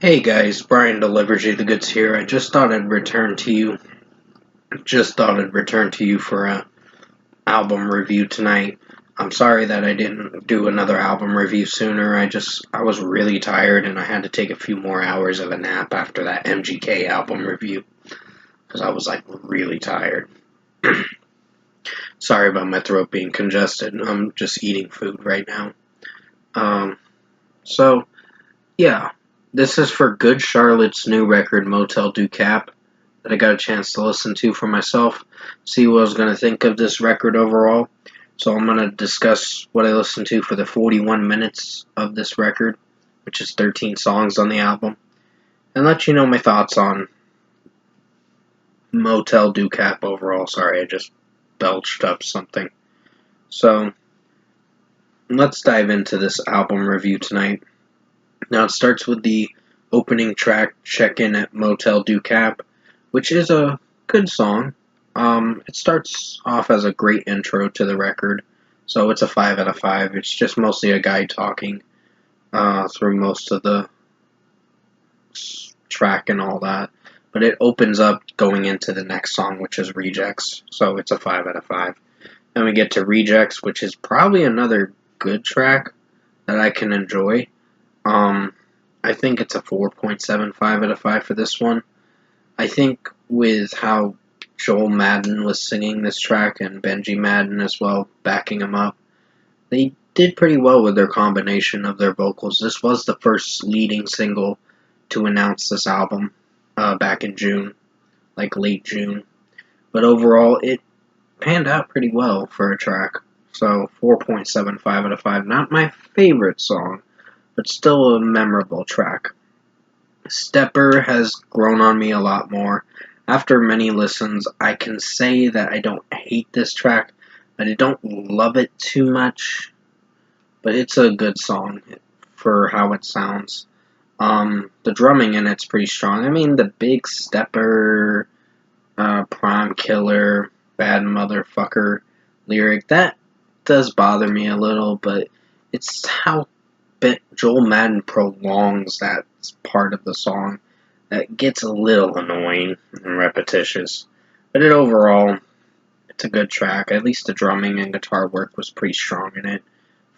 Hey guys, Brian delivers you the goods here. I just thought I'd return to you. For a album review tonight. I'm sorry that I didn't do another album review sooner. I was really tired and I had to take a few more hours of a nap after that MGK album review because I was like really tired. Sorry about my throat being congested. I'm just eating food right now. Um, so yeah, this is for Good Charlotte's new record, Motel Cap, that I got a chance to listen to for myself, see what I was going to think of this record overall. So I'm going to discuss what I listened to for the 41 minutes of this record, which is 13 songs on the album, and let you know my thoughts on Motel Cap overall. Sorry, I just belched up something. So let's dive into this album review tonight. Now it starts with the opening track, Check In at Motel Cap, which is a good song. It starts off as a great intro to the record, so it's a 5 out of 5. It's just mostly a guy talking through most of the track and all that. But it opens up going into the next song, which is Rejects, so it's a 5 out of 5. Then we get to Rejects, which is probably another good track that I can enjoy. I think it's a 4.75 out of 5 for this one. I think with how Joel Madden was singing this track and Benji Madden as well, backing him up, they did pretty well with their combination of their vocals. This was the first leading single to announce this album back in June, like late June. But overall, it panned out pretty well for a track. So 4.75 out of 5. Not my favorite song, but still a memorable track. Stepper has grown on me a lot more. After many listens, I can say that I don't hate this track, but I don't love it too much. But it's a good song for how it sounds. The drumming in it's pretty strong. I mean, the big Stepper, prom killer, bad motherfucker lyric, that does bother me a little, but it's how Joel Madden prolongs that part of the song that gets a little annoying and repetitious. But overall, it's a good track. At least the drumming and guitar work was pretty strong in it.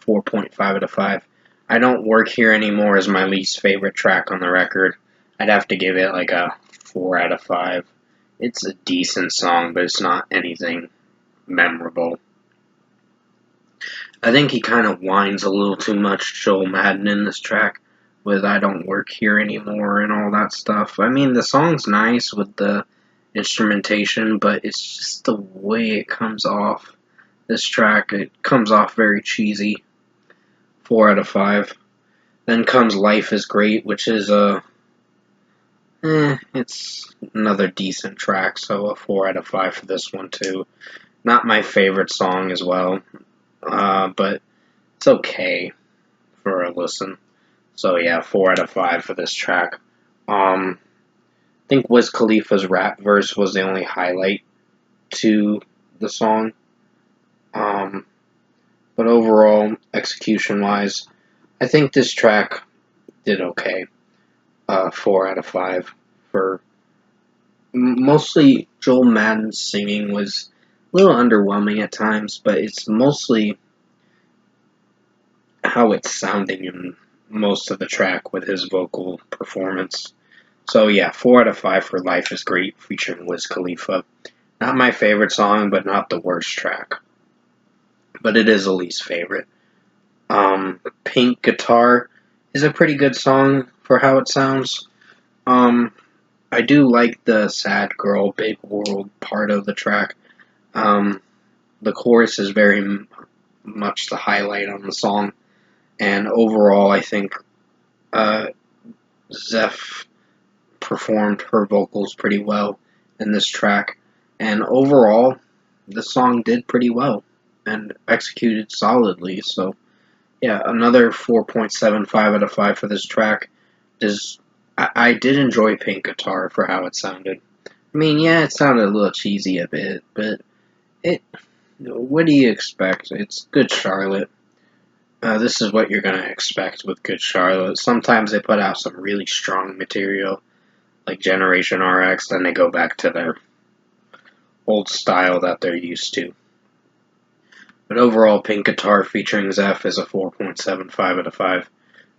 4.5 out of 5. I Don't Work Here Anymore is my least favorite track on the record. I'd have to give it like a 4 out of 5. It's a decent song, but it's not anything memorable. I think he kind of whines a little too much, Joel Madden, in this track with I Don't Work Here Anymore and all that stuff. I mean, the song's nice with the instrumentation, but it's just the way it comes off. This track, it comes off very cheesy. 4 out of 5. Then comes Life is Great, which is it's another decent track, so a 4 out of 5 for this one too. Not my favorite song as well. But it's okay for a listen. So yeah, 4 out of 5 for this track. I think Wiz Khalifa's rap verse was the only highlight to the song. But overall, execution-wise, I think this track did okay. 4 out of 5 for mostly Joel Madden's singing was a little underwhelming at times, but it's mostly how it's sounding in most of the track with his vocal performance. So yeah, 4 out of 5 for Life is Great featuring Wiz Khalifa. Not my favorite song, but not the worst track. But it is a least favorite. Pink Guitar is a pretty good song for how it sounds. I do like the Sad Girl, Big World part of the track. The chorus is very much the highlight on the song. And overall, I think Zeph performed her vocals pretty well in this track. And overall, the song did pretty well and executed solidly. So, yeah, another 4.75 out of 5 for this track. I did enjoy Pink Guitar for how it sounded. I mean, yeah, it sounded a little cheesy a bit, but what do you expect? It's Good Charlotte. This is what you're going to expect with Good Charlotte. Sometimes they put out some really strong material, like Generation RX, then they go back to their old style that they're used to. But overall, Pink Guitar featuring Zeph is a 4.75 out of 5.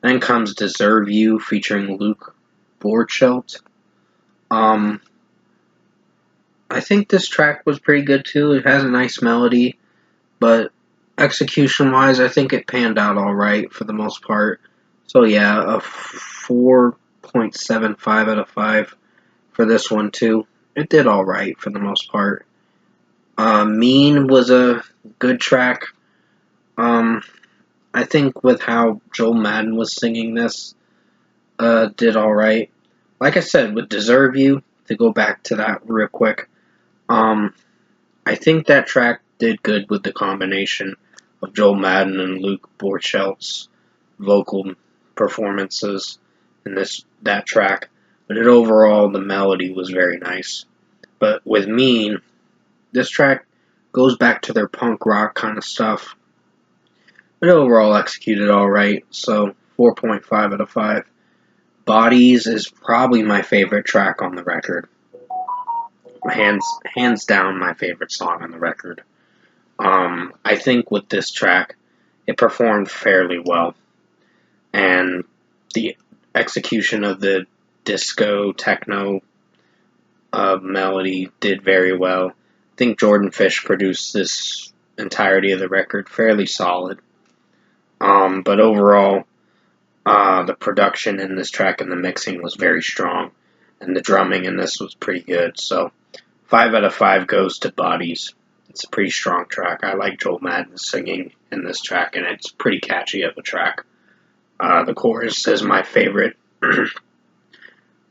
Then comes Deserve You featuring Luke Borchelt. I think this track was pretty good too. It has a nice melody, but execution-wise, I think it panned out alright for the most part. So yeah, a 4.75 out of 5 for this one too. It did alright for the most part. Mean was a good track. I think with how Joel Madden was singing this, did alright. Like I said, with Deserve You, to go back to that real quick, I think that track did good with the combination of Joel Madden and Luke Borchelt's vocal performances in that track. But overall, the melody was very nice. But with Mean, this track goes back to their punk rock kind of stuff. But overall, executed alright, so 4.5 out of 5. Bodies is probably my favorite track on the record. Hands down my favorite song on the record. I think with this track, it performed fairly well. And the execution of the disco techno melody did very well. I think Jordan Fish produced this entirety of the record fairly solid. But overall, the production in this track and the mixing was very strong, and the drumming in this was pretty good. So 5 out of 5 goes to Bodies. It's a pretty strong track. I like Joel Madden singing in this track, and it's pretty catchy of a track. The chorus is my favorite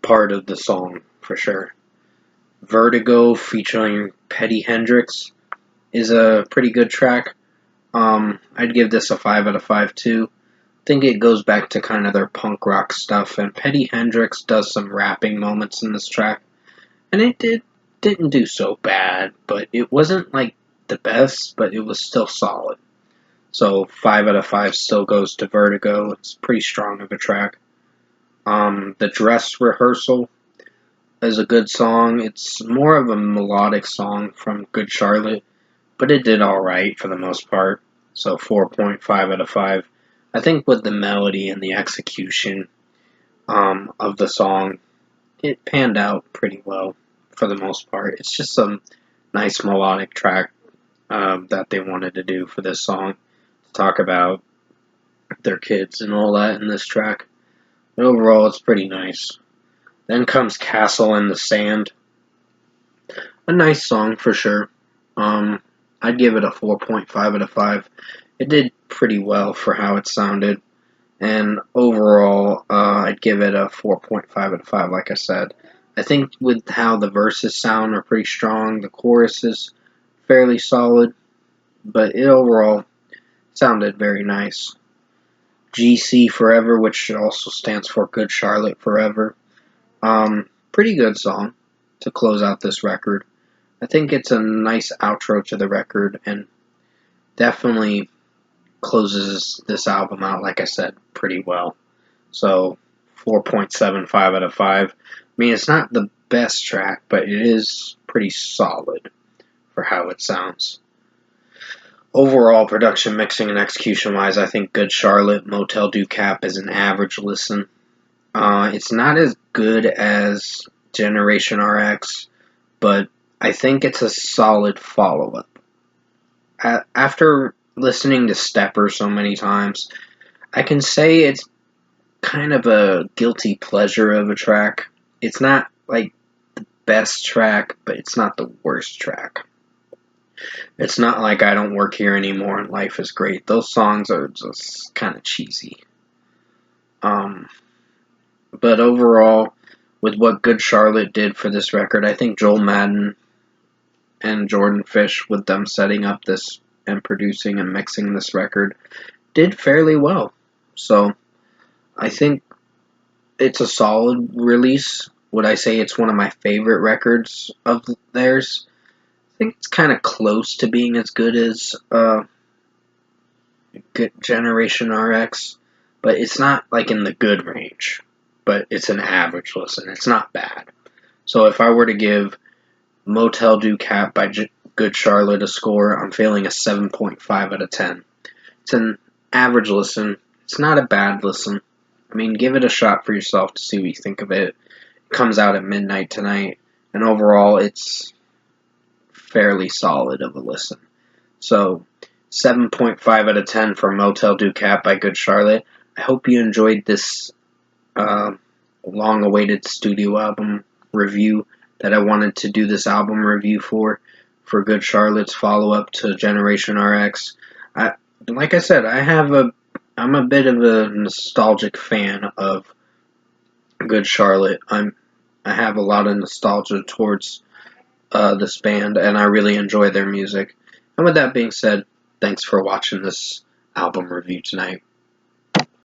part of the song, for sure. Vertigo featuring Petty Hendrix is a pretty good track. I'd give this a 5 out of 5 too. I think it goes back to kind of their punk rock stuff, and Petty Hendrix does some rapping moments in this track, and it didn't do so bad, but it wasn't like the best, but it was still solid. So 5 out of 5 still goes to Vertigo. It's pretty strong of a track. The Dress Rehearsal is a good song. It's more of a melodic song from Good Charlotte, but it did alright for the most part. So 4.5 out of 5. I think with the melody and the execution of the song, it panned out pretty well for the most part. It's just some nice melodic track that they wanted to do for this song, to talk about their kids and all that in this track. But overall, it's pretty nice. Then comes Castle in the Sand. A nice song for sure. I'd give it a 4.5 out of 5. It did pretty well for how it sounded. And overall, I'd give it a 4.5 out of 5, like I said. I think with how the verses sound are pretty strong, the chorus is fairly solid, but it overall sounded very nice. GC Forever, which also stands for Good Charlotte Forever. Pretty good song to close out this record. I think it's a nice outro to the record and definitely closes this album out, like I said, pretty well. So 4.75 out of 5. I mean, it's not the best track, but it is pretty solid for how it sounds. Overall, production, mixing, and execution-wise, I think Good Charlotte, Motel Do Cap is an average listen. It's not as good as Generation RX, but I think it's a solid follow-up. After listening to Stepper so many times, I can say it's kind of a guilty pleasure of a track. It's not like the best track, but it's not the worst track. It's not like I Don't Work Here Anymore and Life is Great. Those songs are just kind of cheesy. But overall, with what Good Charlotte did for this record, I think Joel Madden and Jordan Fish, with them setting up this and producing and mixing this record, did fairly well. So I think it's a solid release. Would I say it's one of my favorite records of theirs? I think it's kind of close to being as good as good Generation RX, but it's not like in the good range. But it's an average listen. It's not bad. So if I were to give Motel Do Cap by Good Charlotte a score, I'm feeling a 7.5 out of 10. It's an average listen. It's not a bad listen. I mean, give it a shot for yourself to see what you think of it. It comes out at midnight tonight, and overall, it's fairly solid of a listen. So, 7.5 out of 10 for Motel Do Cap by Good Charlotte. I hope you enjoyed this long-awaited studio album review that I wanted to do this album review for Good Charlotte's follow-up to Generation RX. Like I said, I'm a bit of a nostalgic fan of Good Charlotte. I have a lot of nostalgia towards this band, and I really enjoy their music. And with that being said, thanks for watching this album review tonight.